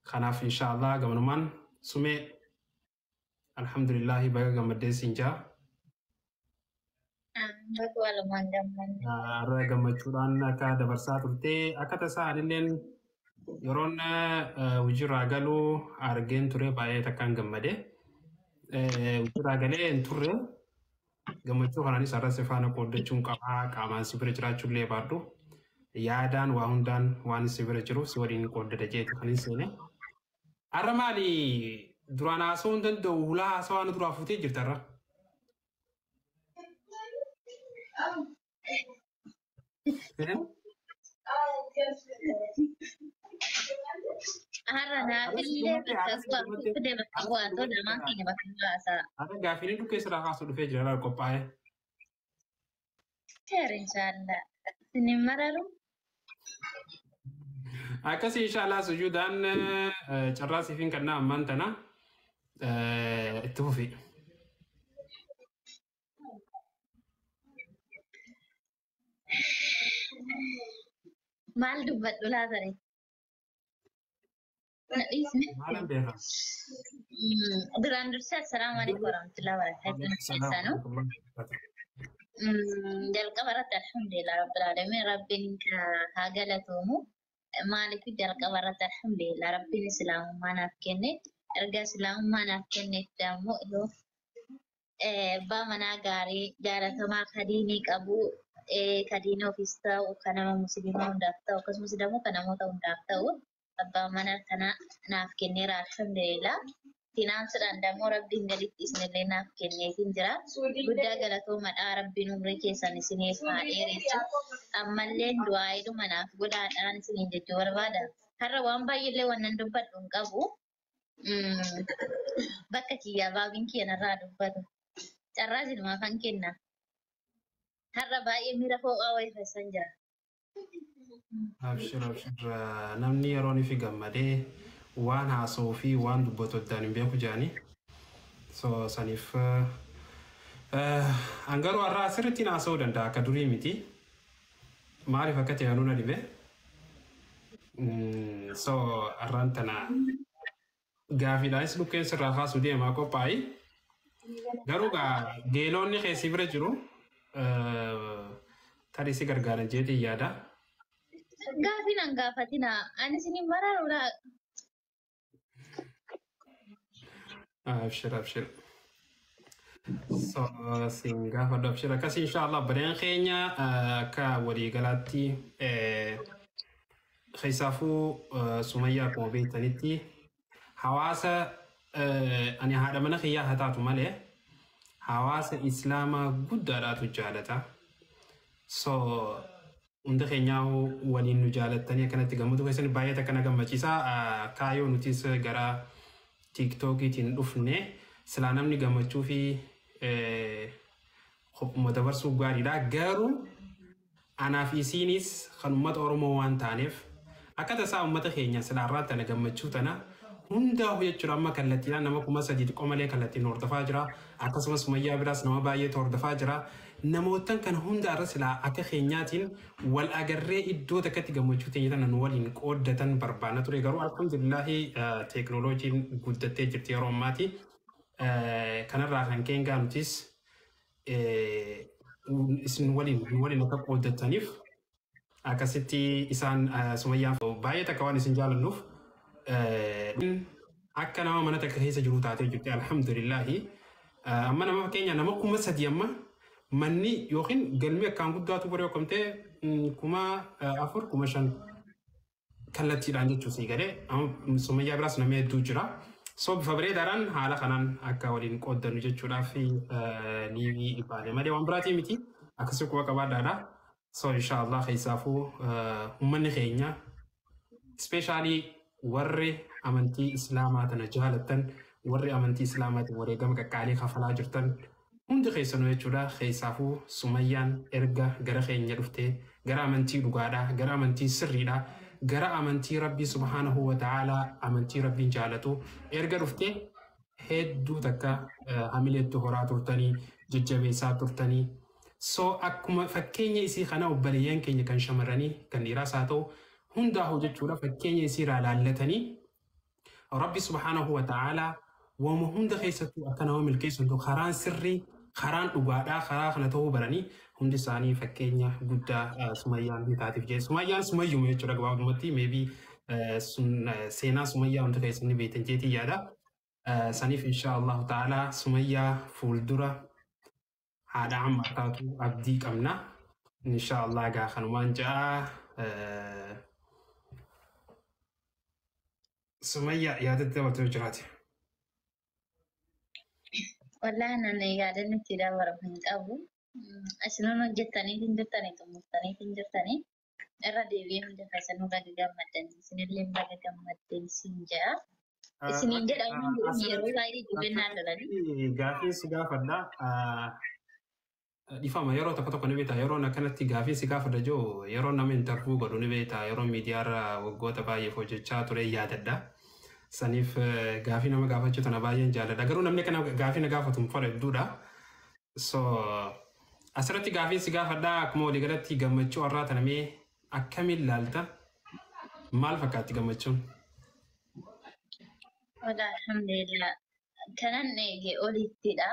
خناف إن شاء الله قبل من سمع الحمد لله بقى قمدي سنجا Bagu walumaan gammanne. Arra gammachuudhaan akka dabarsaa turte akka tasaa illeen yeroon hojiirraa galuu argeen ture baay'ee takkaan gammade. Hojiirraa galee hin turre gammachuu kanaanis arras faana qooddachuun qabaa qaamaan si bira jiraachuu illee baadhu yaadaan waa hundaan waan si bira jiruuf si waliin qooddata jeetu kan hin seene. Arra maali duraan haasa'uu hin danda'u hulaa haasawaa nu duraa fuutee jirtarra? Har'a naafillee bakka fide bakka bu'aatoo lamaan keenya bakka baasaa. Ada gaafiin dhukkee sirraa kaasuu dhufee jira laal qophaa'ee. Teer inshaallah. Sinin mararu. Akkasii inshaallah sujuudaan carraa siifin kannaa ammaan tana itti fufi. Maal dubbadhu laatare? Nadhiisne. Maalan beeka? Duraan dursee assalaamu alaikum warahmatullahi wabarakatuh. Jalqaba irratti alhamdulillah rabbil alamin rabbiin haa galatoomu. Maaliif jalqaba irratti alhamdulillah rabbiin islaamummaa naaf kenne. Erga islaamummaa naaf kennetti ammoo yoo abbaa manaa gaarii jaalatamaa kadiinii qabu kadiinii ofiis ta'u kan nama musliimaa hundaaf ta'u akkasumas immoo kan namoota hundaaf ta'u abbaa manaa kana naaf kenneera alhamdulillah. Finaansidhaan dammoo rabbiin gaditti isinillee naaf kenneetiin jira. Guddaa galatoomadhaa rabbiin umrii keessan isiniif haa dheeressu. Ammallee du'aayiidhuma naaf godhaadhaan isiniin jechuu barbaada. Har'a waan baay'eellee wannan dubbadhu hin qabu. Bakka kiyyaa baabiin keenarraa dubbatu. Carraa sinumaa kan kenna. Har'a baay'ee miira fo'aa wayii fessan jira. Abshir namni yeroon ifi gammadee waan haasa'uu fi waan dubbatu addaan hin beeku jaani. So saniif angaruu har'a asirratti haasa'uu danda'a akka durii miti. Maaliif akka ta'e nuna dhibe? So har'aan tana gaafiidhaanis dhukkeen sirraa kaasuu deemaa qophaa'i. Garuu geelonni keessi bira jiru tarii si gargaaran jeetii yaada. Gaafiin hangaafatina ani isiniin maraarudha. Abshir. So singa fadho abshir akkasii inshallah bareen keenya akka waliigalaatti keessaafuu Sumayyaa akkuma beektanitti hawaasa ani haadha mana kiyyaa haa taatu malee hawaasa islaamaa guddaadhaatu jaalata. So hunda keenyaa waliin nu jaalattanii akkanatti gammadu keessatti baay'ee akkana gammachiisa. Kaayoo nutis gara TikTokiitiin dhufne silaa namni gammachuu fi hoppuma dabarsuu gaariidha. Garuu anaaf isiinis kan uummata Oromoo waan taaneef akka tasaa uummata keenya silaa irraa tana gammachuu tana hundaa jechuudha amma kallattiidhaan nama 3,000 qomalee kallattiin hordofaa jira. Akkasumas Sumayyaa biraas nama baay'eetu hordofaa jira. Namootan kan hunda irra silaa akka keenyaatiin wal agarree iddoo takkatti gammachuu teenya tana nu waliin qooddatan barbaana ture. Garuu alhamdulillahi teekinooloojiin guddattee jirti yeroo ammaati. Kanarraa kan keenyaa nutis isin waliin akka qooddataniif akkasitti isaan Sumayyaan baay'ee takka waan isin jaalannuuf akka nama mana takka keessa jiru taatee jirti alhamdulillahi. Amma nama fakkeenya nama 3,000 amma manni yookiin galmi akkaan guddaatu bari yookamtee 4,000 5,000 kallattiidhaan jechuu sii galee Sumayyaa biraas nama hedduu jira. So bifa bareedaadhaan haala kanaan akka waliin qooddannu jechuudhaaf ni ibaale malee waan biraatii miti akkasii quba qabaadhaadha. So inshallah keessaafuu uummanni keenya especially warri amantii islaamaa tana jaalattan warri amantii islaamaatiin wareegama qaqqaalii kafalaa jirtan hundi keessanuu jechuudha. Keessaafuu Sumayyaan erga gara keenya dhuftee gara amantii dhugaadhaa gara amantii sirriidhaa gara amantii Rabbii subhaanahu wa ta'aalaa amantii Rabbiin jaalatu erga dhuftee hedduu takka hamileetti horaa turtanii jajjabeessaa turtanii. So akkuma fakkeenya isii kana obboleeyyan keenya kan shamarranii kan dhiiraas haa ta'u hundaa jechuudha fakkeenya isii irraa laallatanii ربي سبحانه وتعالى ومهم دخيستو أكنا ومن كيسنتو خران سري خران أبدا خران خنته براني هم دي ساني فكينيا قدا سميان دي تعرف جي سميان سميو مي تشرق بعض متي maybe سينا سميا أنت كيسني بيتنجيتي يادا سانيف إن شاء الله تعالى سميا فولدرة هذا عم تاتو أبديك أمنا إن شاء الله جا خنوان جاء سميا يادت وتوجراتي والله أنا قاعدة نتيجة ورا من قبل أصلاً جتني تنجتني تموتني تنجتني الردي بيهم جفا سنو بقى جمدن سنلم بقى جمدن سنجا سننجا أنا يرو غيري جبنا لدني غافي سيغا فدا ديفا ما يرو تكتو كنبيتا يرو نكنتي غافي سيغا فدا جو يرو نم انترفيو غدو نبيتا يرو ميديار وغوتا باي فوجچا توري ياددا سنيف غافي نما غافا چتنا باي جالدا غرو نمني كنا غافي نغافا تم فر دودا so asirratti gaafii si gaafadhaa akkuma walii galatti gammachuu har'aa tana mee akkamiin ilaalta maal fakkaatti gammachuun? Wala alhamdulillah kanan eege olittidha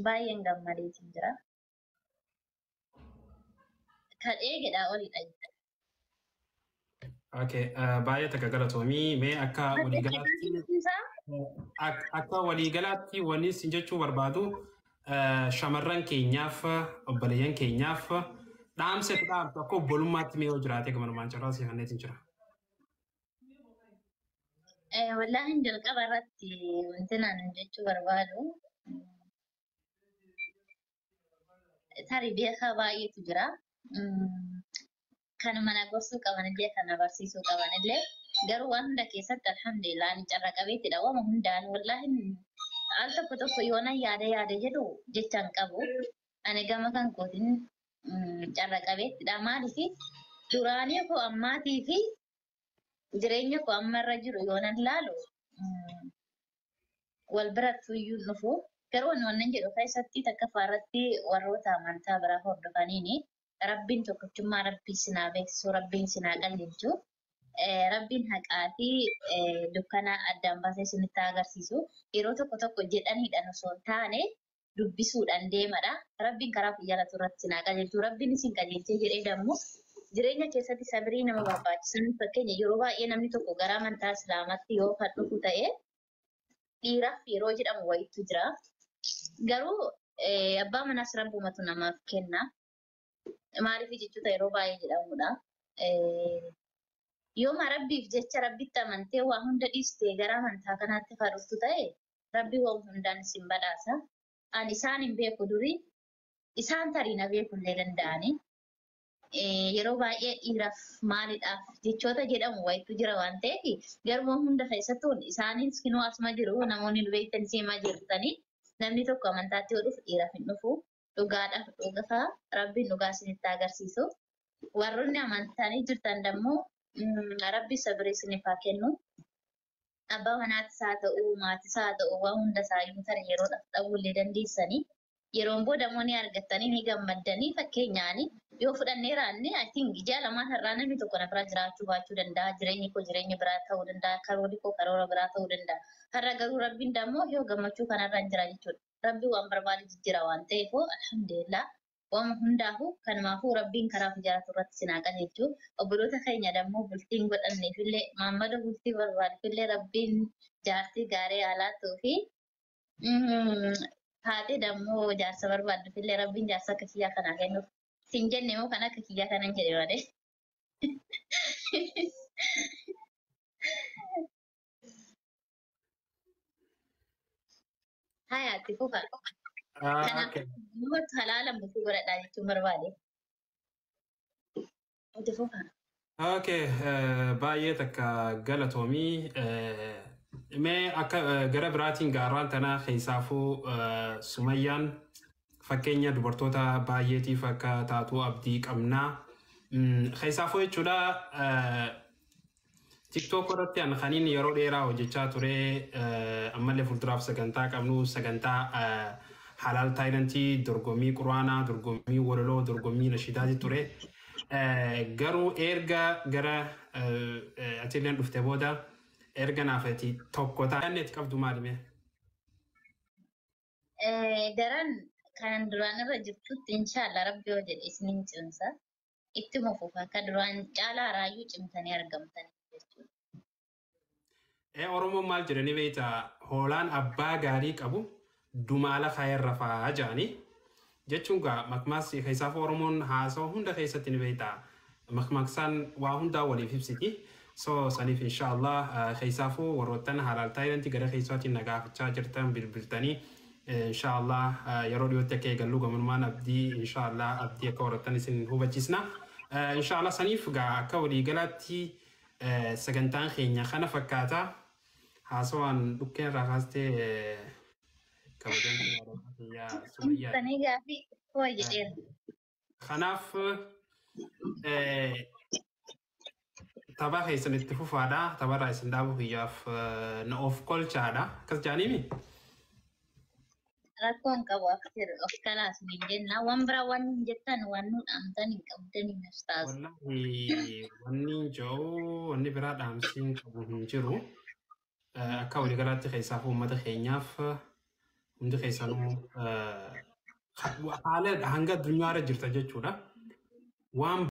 baay'een gammadeetiin jira kan eegedha olidha jechuudha. Okay, baay'ee takka galatoomii mee akka waliigalaatti wanni isin jechuu barbaadu shamarran keenyaaf obboleeyyan keenyaaf dhaamsa dhaamtu akka obbolummaatti mee jiraatee gamanumaan carraa si hanneetiin jira. Wallahi jalqaba irratti wanti naan jechuu barbaadu tarii beekaa baay'eetu jira. Kan mana gorsuu qaban illee kan barsiisuu qaban illee garuu waan hunda keessatti alhamdulillah ani carra qabeettidha waan hundaan wallahi al tokko yoona yaada jedhu jechaan qabu ani gama kan kootiin carra qabeettidha maaliif duraanii koo ammaatii fi jireenya koo ammarra jiru yoona ilaalu wal biratti iyyuu dhufu garuu wannan jedhu keessatti takka faarratti warroota amantaa biraa hordofaniini Rabbiin tokkichummaa Rabbii sinaa beeksisu Rabbiin sinaa qalleessu Rabbiin haqaa fi dukkana addaan baasee isinitti agarsiisu yeroo tokko jedhaniidhaan osoo hin taane dubbisuudhaan deemadha. Rabbiin karaa jaalatu irratti sinaa qajeelchu Rabbiin isin qajeelchee jedhee dammoo jireenya keessatti sabrii nama barbaachisan fakkeenya yeroo baay'ee namni tokko gara amantaa Islaamaatti yoo kan dhufu ta'e dhiiraaf yeroo jedhamu wayiitu jira. Garuu abbaa manaas Rabbumatu namaaf kenna. Maaliif jechuudha yeroo baay'ee jedhamudha. Yooma Rabbiif jecha Rabbitti amantee waa hunda dhiistee gara amantaa kanaatti fardhu ta'e Rabbi waan hundaan isin badhaasa. Ani isaan hin beeku durii isaan tarii na beekullee danda'ani. Yeroo baay'ee dhiiraaf maalidhaaf jechoota jedhamu wayiitu jira waan ta'eef garuu hunda keessattuu isaanis kinoo asuma jiru namoonni nu beektan seemaa jirtanii namni tokko amantaatti yoo dhufu dhiiraaf hin dhufu. Dhugaadhaaf dhugaa Rabbiin dhugaa isinitti agarsiisu. Warroonni amantanii jirtan dammoo Rabbi sabrii isiniif haa kennu. Abbaa manaatis haa ta'u maatis haa ta'u waan hunda isaayyuu tarii yeroodhaaf dhabuullee dandeessanii yeroon booda immoo ni argattanii ni gammaddanii fakkeenyaan yoo fudhannee raanne I think jaalamaa har'aa namni tokko na bira jiraachuu baachuu danda'a. Jireenyi koo jireenya biraa ta'uu danda'a. Karoorri koo karoora biraa ta'uu danda'a. Har'a garuu Rabbiin dammoo yoo gammachuu kanarra hin jira jechuudha. Rabbi waan barbaade jijjiira waan ta'eef alhamdulillah waan hundaafuu kanumaafuu Rabbiin karaa jaalatu irratti sinaa qajeelchu obboloota keenya dammoo bultiin godhanneefillee maammada bultii barbaadefillee Rabbiin jaartii gaarii haalaa ta'uu fi haati dammoo jaarsa barbaadefillee Rabbiin jaarsa akka kiyyaa kanaa kennuuf sin jenne moo kan akka kiyyaa kanan jedhe malee. Hayati fufa. Okay. Nuti halalan buku godhadhaa jechuun barbaade. Itti fufa. Okay, baay'ee takka galatoomii mee akka gara biraatiin gaarraan tanaa keessaafuu Sumayyaan fakkeenya dubartoota baay'eetiif akka taatu abdii qabnaa. Keessaafuu jechuudha TikTok irratti an kaniin yeroo dheeraa hojjechaa ture ammallee fuulduraaf sagantaa qabnu sagantaa halaal taayilantii dorgommii quraanaa dorgommii walaloo dorgommii nashiidaati ture garuu erga gara atileen dhufte booda erga naafati tokko taa'anneeti qabdu maalime? Daran kan duraan irra jirtutti inshallah rabbi yoo jedhe isiniin cimsa. Ittuma fufa akka duraan caalaa raayyuu cimtanii argamtan jechuudha. Oromoon maal jedhanii beektaa hoolaan abbaa gaarii qabu dumaala kaayarra fa'aa jedhanii jechuun gaa makmaas keessaaf Oromoon haasawaa hunda keessatti ni beektaa makmaaksaan waa hundaa waliif ibsiti. So saniif inshallah keessaafuu warroottan halaal taayilantii gara keessaatiin nagaafachaa jirtan bilbiltanii inshallah yeroo dhiyootti akka eegallu gamumaan abdii inshallah abdii akka warroottan isin hubachiisna. Inshallah saniif gaa akka waliigalaatti sagantaan keenya kana fakkaata. Haasawaan dhukkeen irraa kaastee kabajan Sumayyaa. Sanii gaafii hoo jedheera. Kanaaf tapha keessan itti fufaadha. Tapharraa isin dhaabuu biyyaaf na of kolchaadha. Akkas jaaniimi? Rakkoon qabu of kalaas ni jenna. Waan biraa waan hin jettan waan nu dhaamtan hin qabdan hin ustaas. Wallahi wanni jiru wanni biraa dhaamsiin qabu hin jiru. Akka waliigalaatti keessaaf uummata keenyaaf hundi keessanuu haala hanga addunyaarra jirta jechuudha. Waan